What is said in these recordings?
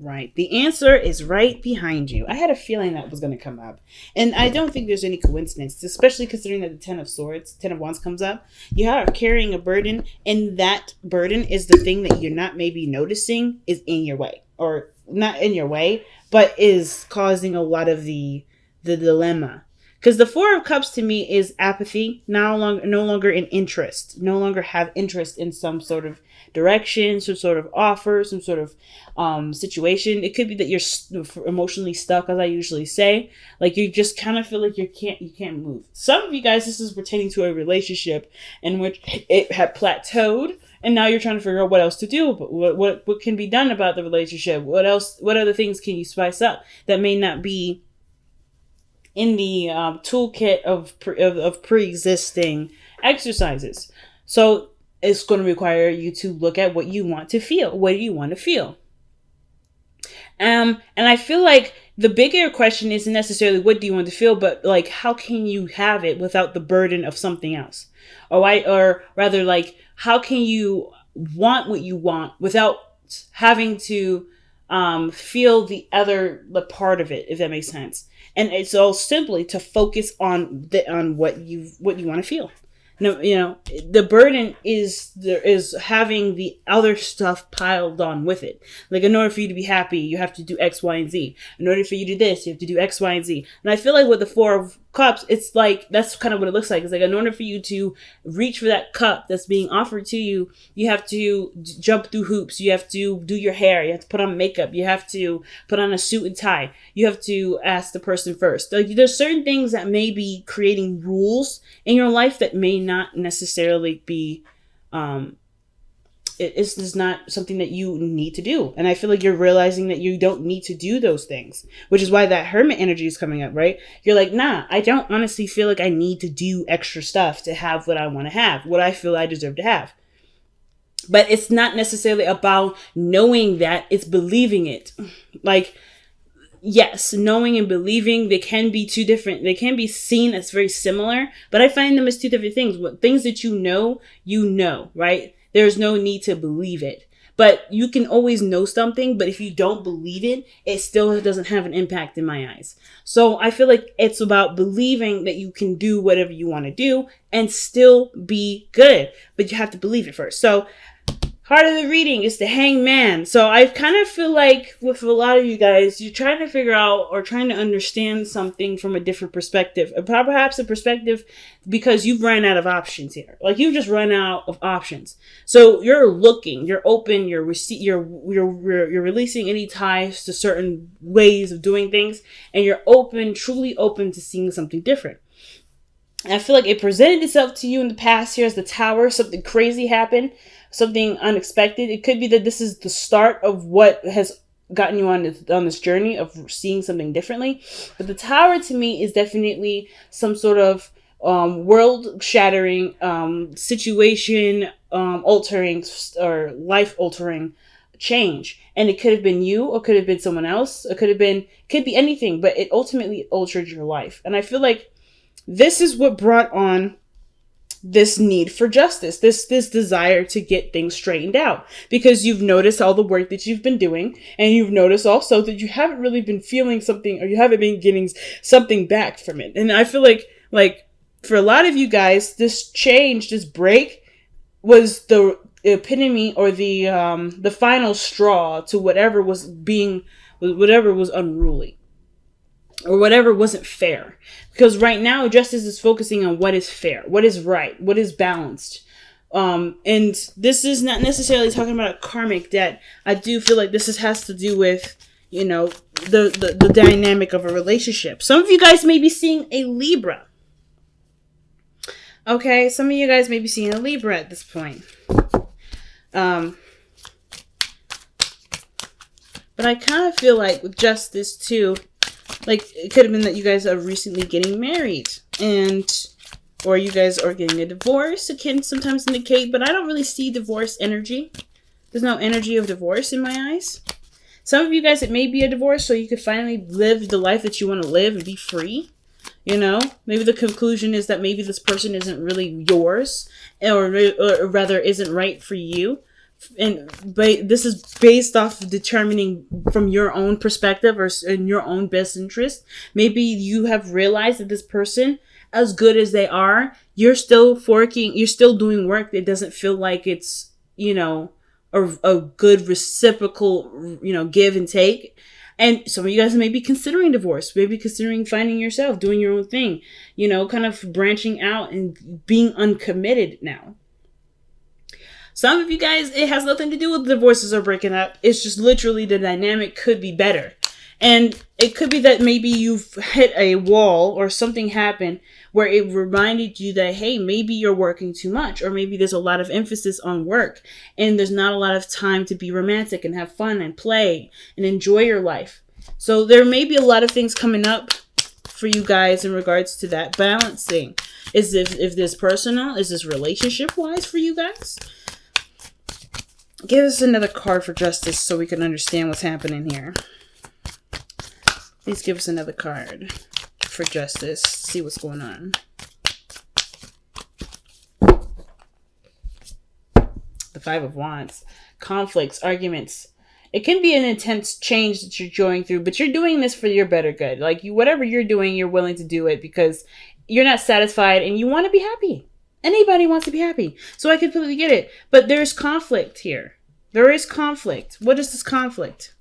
Right. The answer is right behind you. I had a feeling that was going to come up. And I don't think there's any coincidence, especially considering that the Ten of Wands comes up. You are carrying a burden, and that burden is the thing that you're not maybe noticing is in your way. Or not in your way, but is causing a lot of the dilemma. Because the Four of Cups to me is apathy, no longer in interest, no longer have interest in some sort of direction, some sort of offer, some sort of situation. It could be that you're emotionally stuck, as I usually say. Like you just kind of feel like you can't move. Some of you guys, this is pertaining to a relationship in which it had plateaued, and now you're trying to figure out what else to do. But what can be done about the relationship? What else? What other things can you spice up that may not be in the toolkit of pre-existing exercises? So it's going to require you to look at what you want to feel. What do you want to feel? And I feel like the bigger question isn't necessarily what do you want to feel, but like how can you have it without the burden of something else? Or rather, like how can you want what you want without having to feel the part of it, if that makes sense. And it's all simply to focus on what you want to feel. No, the burden is having the other stuff piled on with it. Like in order for you to be happy, you have to do X, Y, and Z. In order for you to do this, you have to do X, Y, and Z. And I feel like with the Four of Cups, it's like that's kind of what it looks like. It's like in order for you to reach for that cup that's being offered to you, you have to jump through hoops. You have to do your hair. You have to put on makeup. You have to put on a suit and tie. You have to ask the person first. Like there's certain things that may be creating rules in your life that may not necessarily be it's just not something that you need to do. And I feel like you're realizing that you don't need to do those things, which is why that Hermit energy is coming up, right? You're like, nah, I don't honestly feel like I need to do extra stuff to have what I want to have, what I feel I deserve to have. But it's not necessarily about knowing that, it's believing it. Like, yes, knowing and believing, they can be two different, they can be seen as very similar, but I find them as two different things. What things that you know, right? There's no need to believe it. But you can always know something, but if you don't believe it, it still doesn't have an impact in my eyes. So I feel like it's about believing that you can do whatever you want to do and still be good. But you have to believe it first. So part of the reading is the Hangman. So I kind of feel like with a lot of you guys, you're trying to figure out or trying to understand something from a different perspective. Perhaps a perspective because you've run out of options here. Like you've just run out of options. So you're looking, you're open, you're releasing any ties to certain ways of doing things, and you're open, truly open to seeing something different. And I feel like it presented itself to you in the past here as the Tower. Something crazy happened. Something unexpected. It could be that this is the start of what has gotten you on this journey of seeing something differently. But the Tower to me is definitely some sort of world-shattering, situation-altering or life-altering change. And it could have been you, or could have been someone else. It could be anything, but it ultimately altered your life. And I feel like this is what brought on this need for justice, this desire to get things straightened out, because you've noticed all the work that you've been doing, and you've noticed also that you haven't really been feeling something, or you haven't been getting something back from it. And I feel like for a lot of you guys, this change, this break was the epitome or the final straw to whatever was unruly. Or whatever wasn't fair. Because right now, justice is focusing on what is fair, what is right, what is balanced. And this is not necessarily talking about a karmic debt. I do feel like this has to do with, the dynamic of a relationship. Some of you guys may be seeing a Libra. Okay, some of you guys may be seeing a Libra at this point. But I kind of feel like with justice too, like it could have been that you guys are recently getting married, or you guys are getting a divorce. It can sometimes indicate, but I don't really see divorce energy. There's no energy of divorce in my eyes. Some of you guys, it may be a divorce, so you could finally live the life that you want to live and be free. Maybe the conclusion is that maybe this person isn't really yours, or rather isn't right for you this is based off of determining from your own perspective or in your own best interest. Maybe you have realized that this person, as good as they are, you're still doing work that doesn't feel like it's, a good reciprocal, give and take. And some of you guys may be considering divorce, maybe considering finding yourself, doing your own thing, kind of branching out and being uncommitted now. Some of you guys, it has nothing to do with divorces or breaking up. It's just literally the dynamic could be better. And it could be that maybe you've hit a wall or something happened where it reminded you that, hey, maybe you're working too much, or maybe there's a lot of emphasis on work and there's not a lot of time to be romantic and have fun and play and enjoy your life. So there may be a lot of things coming up for you guys in regards to that balancing. If this personal, is this relationship wise for you guys? Give us another card for justice so we can understand what's happening here. Please give us another card for justice. See what's going on. The Five of Wands. Conflicts, arguments. It can be an intense change that you're going through, but you're doing this for your better good. Like, whatever you're doing, you're willing to do it because you're not satisfied and you want to be happy. Anybody wants to be happy. So I completely get it. But there's conflict here. There is conflict. What is this conflict?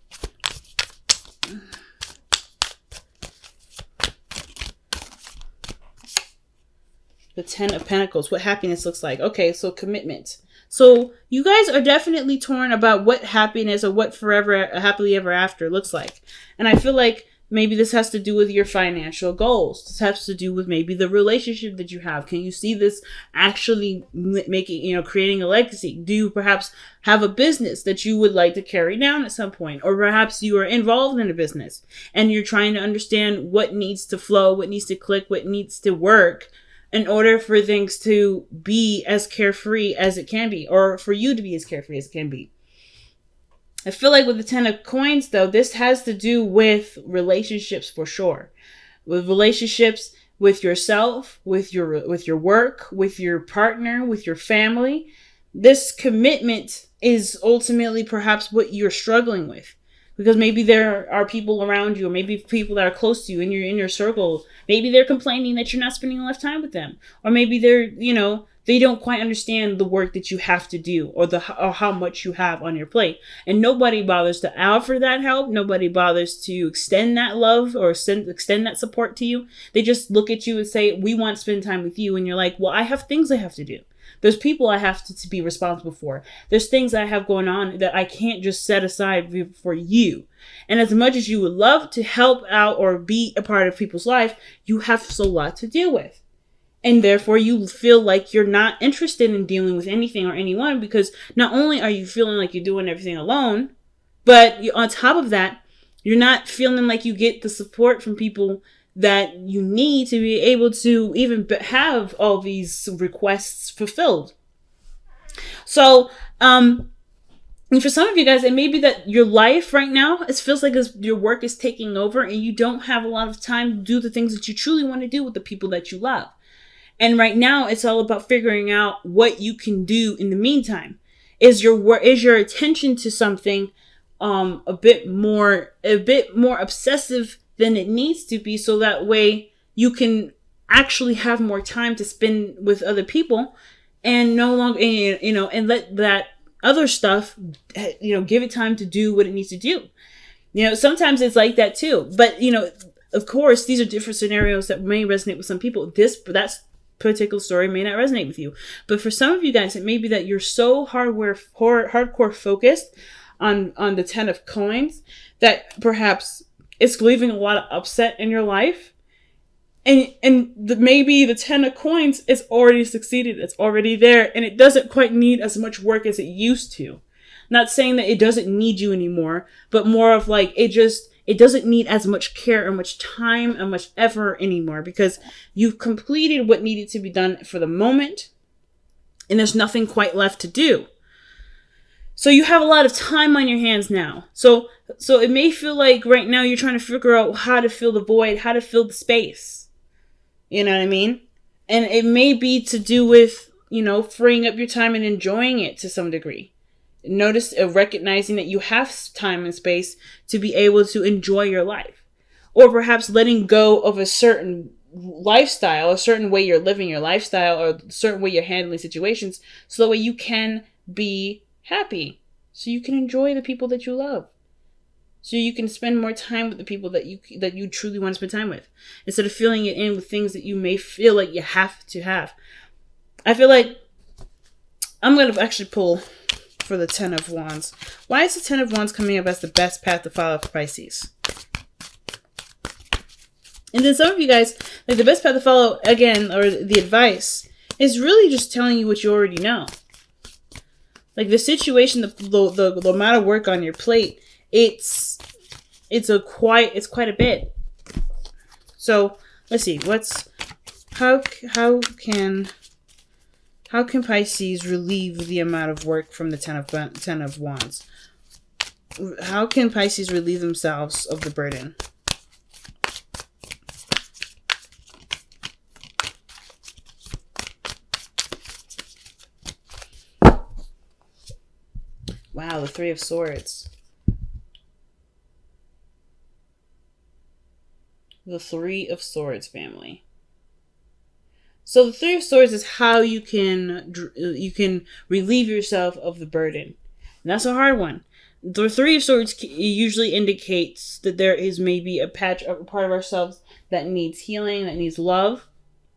The Ten of Pentacles. What happiness looks like. Okay, so commitment. So you guys are definitely torn about what happiness or what forever, happily ever after looks like. And I feel like maybe this has to do with your financial goals. This has to do with maybe the relationship that you have. Can you see this actually making, creating a legacy? Do you perhaps have a business that you would like to carry down at some point? Or perhaps you are involved in a business and you're trying to understand what needs to flow, what needs to click, what needs to work in order for things to be as carefree as it can be, or for you to be as carefree as it can be. I feel like with the Ten of Coins, though, this has to do with relationships for sure. With relationships with yourself, with your work, with your partner, with your family. This commitment is ultimately perhaps what you're struggling with. Because maybe there are people around you, or maybe people that are close to you in your circle. Maybe they're complaining that you're not spending enough time with them. Or maybe they're, they don't quite understand the work that you have to do or how much you have on your plate. And nobody bothers to offer that help. Nobody bothers to extend that love or extend that support to you. They just look at you and say, we want to spend time with you. And you're like, well, I have things I have to do. There's people I have to be responsible for. There's things I have going on that I can't just set aside for you. And as much as you would love to help out or be a part of people's life, you have a lot to deal with. And therefore, you feel like you're not interested in dealing with anything or anyone because not only are you feeling like you're doing everything alone, but on top of that, you're not feeling like you get the support from people that you need to be able to even have all these requests fulfilled. So, and for some of you guys, it may be that your life right now, it feels like your work is taking over and you don't have a lot of time to do the things that you truly want to do with the people that you love. And right now, it's all about figuring out what you can do in the meantime. Is your attention to something a bit more obsessive than it needs to be, so that way you can actually have more time to spend with other people and no longer, and let that other stuff, give it time to do what it needs to do. Sometimes it's like that too. But, of course, these are different scenarios that may resonate with some people. That particular story may not resonate with you. But for some of you guys, it may be that you're so hardcore focused on the Ten of Coins that perhaps it's leaving a lot of upset in your life. And maybe the Ten of Coins is already succeeded. It's already there. And it doesn't quite need as much work as it used to. Not saying that it doesn't need you anymore, but more of like, it doesn't need as much care or much time and much effort anymore because you've completed what needed to be done for the moment. And there's nothing quite left to do. So you have a lot of time on your hands now. So it may feel like right now you're trying to figure out how to fill the void, how to fill the space. You know what I mean? And it may be to do with, freeing up your time and enjoying it to some degree. Notice recognizing that you have time and space to be able to enjoy your life. Or perhaps letting go of a certain lifestyle, a certain way you're living your lifestyle, or a certain way you're handling situations, so that way you can be happy. So you can enjoy the people that you love. So you can spend more time with the people that you truly want to spend time with, instead of filling it in with things that you may feel like you have to have. I feel like I'm going to actually pull for the Ten of Wands. Why is the Ten of Wands coming up as the best path to follow for Pisces? And then some of you guys, like the best path to follow, again, or the advice, is really just telling you what you already know. Like the situation, the amount of work on your plate, it's quite a bit. So let's see, how can Pisces relieve the amount of work from the Ten of Wands? How can Pisces relieve themselves of the burden? Wow, the Three of Swords. The Three of Swords, family. So the Three of Swords is how you can relieve yourself of the burden. And that's a hard one. The Three of Swords usually indicates that there is maybe a part of ourselves that needs healing, that needs love,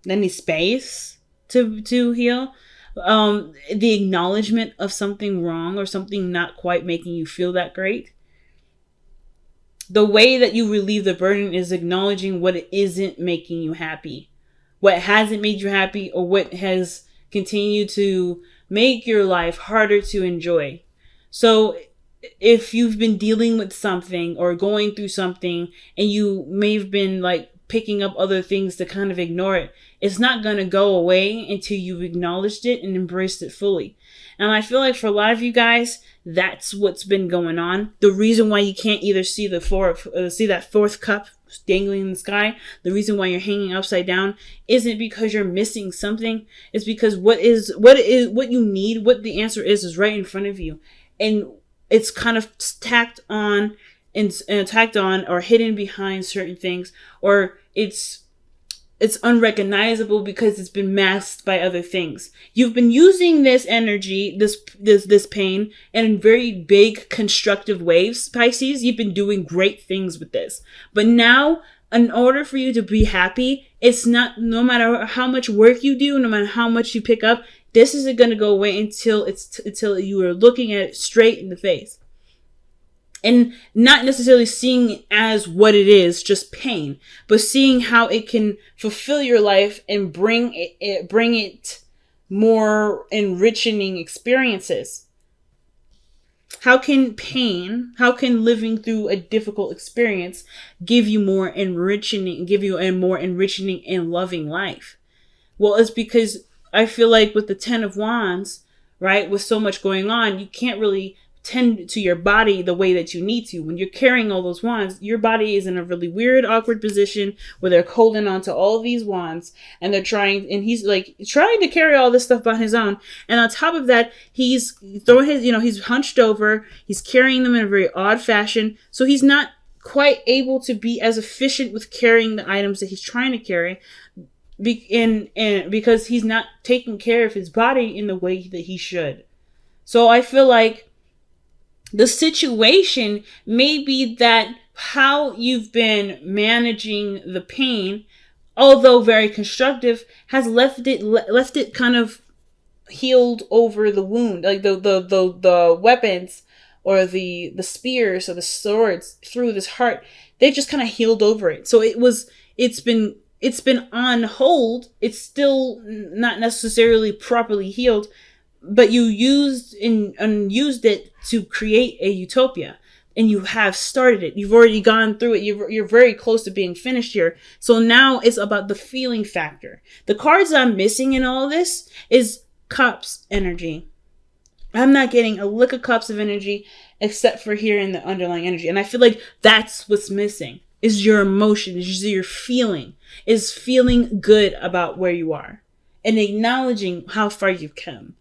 that needs space to heal. The acknowledgement of something wrong or something not quite making you feel that great. The way that you relieve the burden is acknowledging what isn't making you happy, what hasn't made you happy, or what has continued to make your life harder to enjoy. So if you've been dealing with something or going through something, and you may have been like picking up other things to kind of ignore it, it's not going to go away until you've acknowledged it and embraced it fully. And I feel like for a lot of you guys, that's what's been going on. The reason why you can't either see see that fourth cup dangling in the sky, the reason why you're hanging upside down, isn't because you're missing something. It's because what you need, what the answer is right in front of you, and it's kind of tacked on or hidden behind certain things, or it's unrecognizable because it's been masked by other things. You've been using this energy, this pain, in very big constructive waves, Pisces. You've been doing great things with this. But now, in order for you to be happy, it's not, no matter how much work you do, no matter how much you pick up, this isn't going to go away until you are looking at it straight in the face. And not necessarily seeing it as what it is, just pain, but seeing how it can fulfill your life and bring it more enriching experiences. How can living through a difficult experience give you a more enriching and loving life? Well, it's because I feel like with the Ten of Wands, right, with so much going on, you can't really tend to your body the way that you need to. When you're carrying all those wands, your body is in a really weird, awkward position where they're holding on to all these wands, and he's like trying to carry all this stuff by his own. And on top of that, he's hunched over, he's carrying them in a very odd fashion. So he's not quite able to be as efficient with carrying the items that he's trying to carry. Because he's not taking care of his body in the way that he should. So I feel like the situation may be that how you've been managing the pain, although very constructive, has left it kind of healed over the wound. Like the weapons or the spears or the swords through this heart, they've just kind of healed over it. So it's been on hold. It's still not necessarily properly healed, but you used it to create a utopia, and you have started it. You've already gone through it. You're very close to being finished here. So now it's about the feeling factor. The cards I'm missing in all this is Cups energy. I'm not getting a lick of Cups of energy except for here in the underlying energy. And I feel like that's what's missing, is your emotion, is your feeling, is feeling good about where you are and acknowledging how far you've come.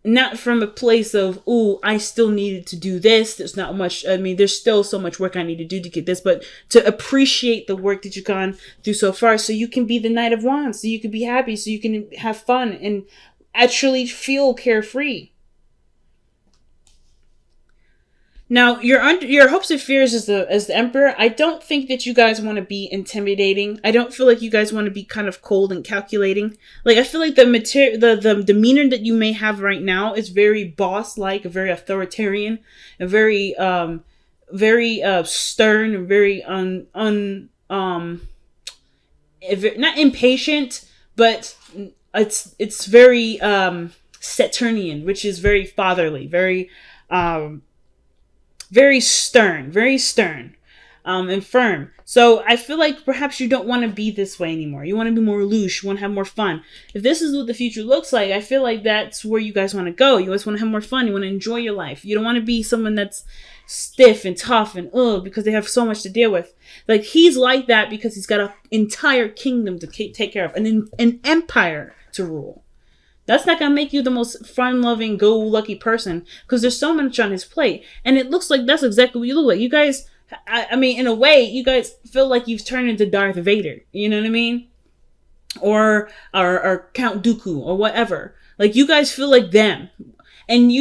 not from a place of, oh, I still needed to do this. There's not much. I mean, there's still so much work I need to do to get this, but to appreciate the work that you've gone through so far, so you can be the Knight of Wands, so you can be happy, so you can have fun and actually feel carefree. Now, your hopes and fears as the Emperor, I don't think that you guys want to be intimidating. I don't feel like you guys want to be kind of cold and calculating. Like, I feel like the demeanor that you may have right now is very boss-like, very authoritarian, and very stern, and very not impatient, but it's very Saturnian, which is very fatherly, very stern, and firm. So I feel like perhaps you don't want to be this way anymore. You want to be more loose. You want to have more fun. If this is what the future looks like, I feel like that's where you guys want to go. You guys want to have more fun. You want to enjoy your life. You don't want to be someone that's stiff and tough and because they have so much to deal with. Like, he's like that because he's got an entire kingdom to take care of, an empire to rule. That's not going to make you the most fun-loving, go-lucky person because there's so much on his plate. And it looks like that's exactly what you look like. You guys, I mean, in a way, you guys feel like you've turned into Darth Vader. You know what I mean? Or Count Dooku or whatever. Like, you guys feel like them. And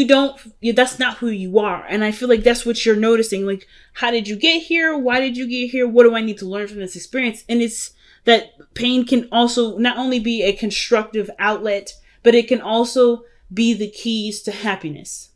that's not who you are. And I feel like that's what you're noticing. Like, how did you get here? Why did you get here? What do I need to learn from this experience? And it's that pain can also not only be a constructive outlet, but it can also be the keys to happiness.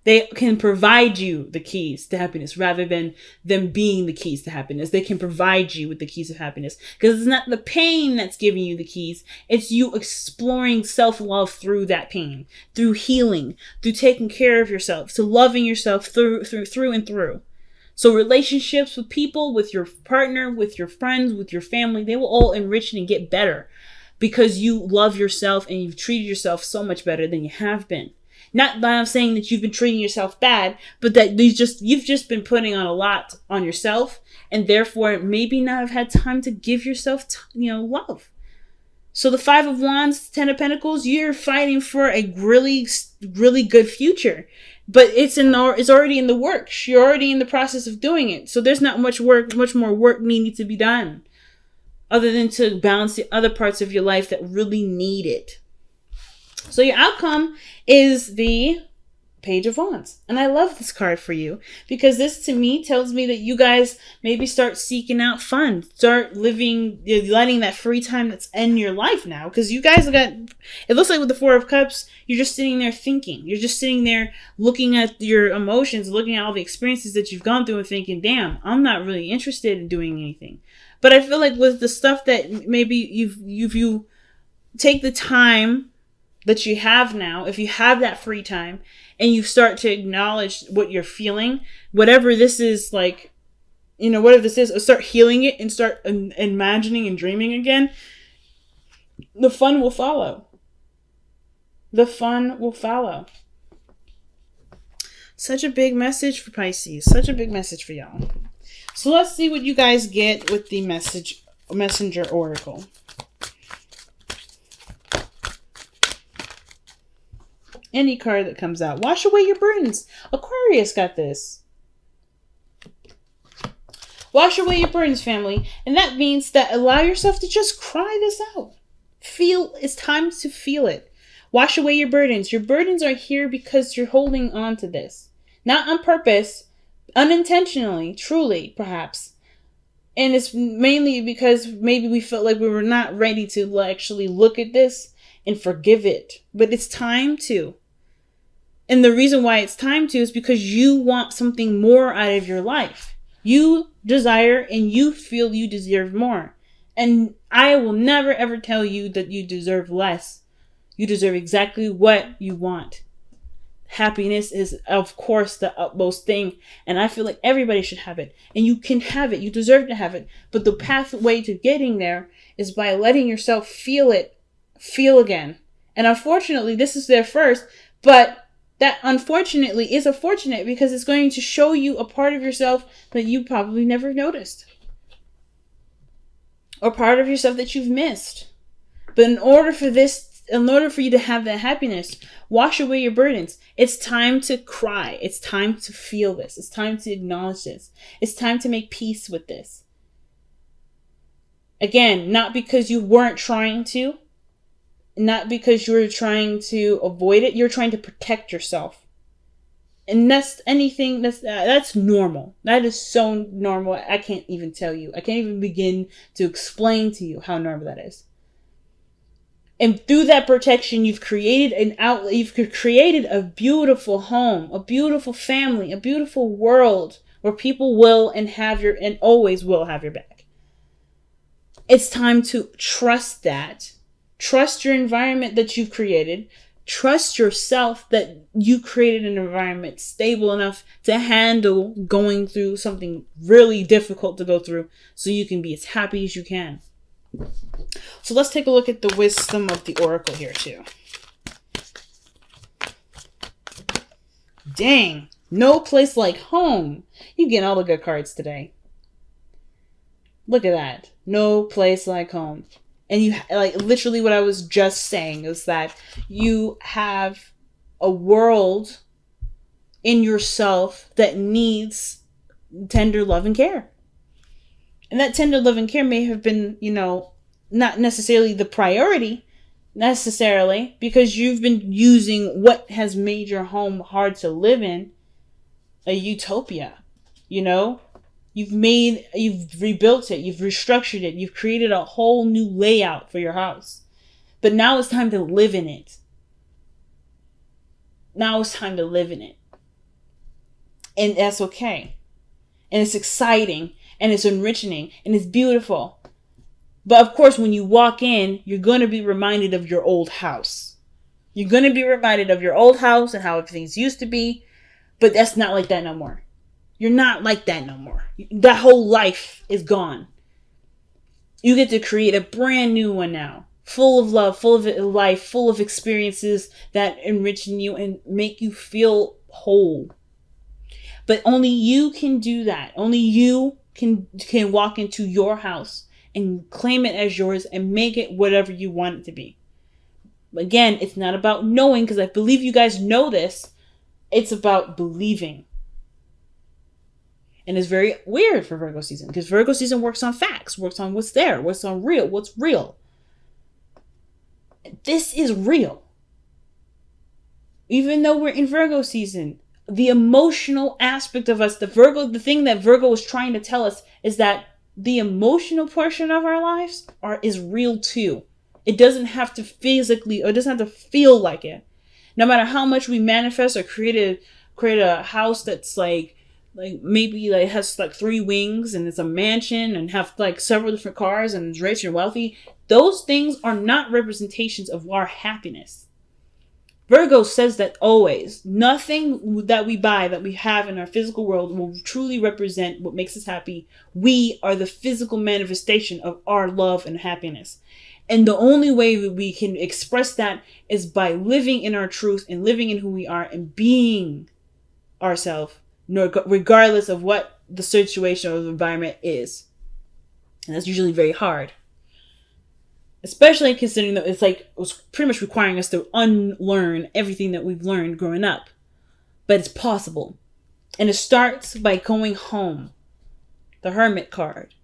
They can provide you the keys to happiness rather than them being the keys to happiness. They can provide you with the keys of happiness because it's not the pain that's giving you the keys. It's you exploring self-love through that pain, through healing, through taking care of yourself, to loving yourself through and through. So relationships with people, with your partner, with your friends, with your family, they will all enrich and get better. Because you love yourself and you've treated yourself so much better than you have been. Not that I'm saying that you've been treating yourself bad, but that you've just been putting on a lot on yourself, and therefore maybe not have had time to give yourself, love. So the 5 of Wands, 10 of Pentacles, you're fighting for a really, really good future, but it's already in the works. You're already in the process of doing it. So there's not much more work needing to be done, other than to balance the other parts of your life that really need it. So your outcome is the Page of Wands. And I love this card for you because this to me tells me that you guys maybe start seeking out fun. Start letting that free time that's in your life now. Because you guys it looks like with the 4 of Cups, you're just sitting there thinking. You're just sitting there looking at your emotions, looking at all the experiences that you've gone through and thinking, damn, I'm not really interested in doing anything. But I feel like with the stuff that maybe you take the time that you have now, if you have that free time and you start to acknowledge what you're feeling, whatever this is, like, whatever this is, or start healing it and start imagining and dreaming again, the fun will follow. The fun will follow. Such a big message for Pisces. Such a big message for y'all. So let's see what you guys get with the messenger oracle. Any card that comes out. Wash away your burdens. Aquarius got this. Wash away your burdens, family. And that means that allow yourself to just cry this out. It's time to feel it. Wash away your burdens. Your burdens are here because you're holding on to this. Not on purpose. Unintentionally, truly, perhaps. And it's mainly because maybe we felt like we were not ready to actually look at this and forgive it. But it's time to. And the reason why it's time to is because you want something more out of your life. You desire and you feel you deserve more. And I will never ever tell you that you deserve less. You deserve exactly what you want. Happiness is, of course, the utmost thing. And I feel like everybody should have it. And you can have it. You deserve to have it. But the pathway to getting there is by letting yourself feel it. Feel again. And unfortunately, this is there first. But that unfortunately is a fortunate because it's going to show you a part of yourself that you probably never noticed. Or part of yourself that you've missed. But in order for this in order for you to have that happiness, wash away your burdens. It's time to cry. It's time to feel this. It's time to acknowledge this. It's time to make peace with this. Again, not because you weren't trying to, not because you were trying to avoid it. You're trying to protect yourself. And that's normal. That is so normal. I can't even tell you. I can't even begin to explain to you how normal that is. And through that protection, you've created an outlet. You've created a beautiful home, a beautiful family, a beautiful world where people will and always will have your back. It's time to trust that. Trust your environment that you've created. Trust yourself that you created an environment stable enough to handle going through something really difficult to go through so you can be as happy as you can. So let's take a look at the wisdom of the oracle here too. Dang, no place like home. You get all the good cards today. Look at that. No place like home. And you, like, literally what I was just saying is that you have a world in yourself that needs tender love and care. And that tender love and care may have been, not necessarily the priority, necessarily, because you've been using what has made your home hard to live in a utopia. You've rebuilt it, you've restructured it, you've created a whole new layout for your house. But now it's time to live in it. Now it's time to live in it. And that's okay. And it's exciting, and it's enriching, and it's beautiful. But of course, when you walk in, you're going to be reminded of your old house. You're going to be reminded of your old house and how things used to be. But that's not like that no more. You're not like that no more. That whole life is gone. You get to create a brand new one now. Full of love, full of life, full of experiences that enrich you and make you feel whole. But only you can do that. Only you can walk into your house and claim it as yours and make it whatever you want it to be. Again, it's not about knowing, because I believe you guys know this. It's about believing. And it's very weird for Virgo season, because Virgo season works on facts, works on what's there, what's real. This is real. Even though we're in Virgo season, the emotional aspect of us, the thing that Virgo is trying to tell us is that the emotional portion of our lives is real too. It doesn't have to physically, or it doesn't have to feel like it. No matter how much we manifest or create a house that's like maybe like has like 3 wings and it's a mansion and have like several different cars and is rich and wealthy, those things are not representations of our happiness. Virgo says that always. Nothing that we buy, that we have in our physical world, will truly represent what makes us happy. We are the physical manifestation of our love and happiness. And the only way that we can express that is by living in our truth and living in who we are and being ourselves, regardless of what the situation or the environment is. And that's usually very hard. Especially considering that it was pretty much requiring us to unlearn everything that we've learned growing up. But it's possible. And it starts by going home. The Hermit card.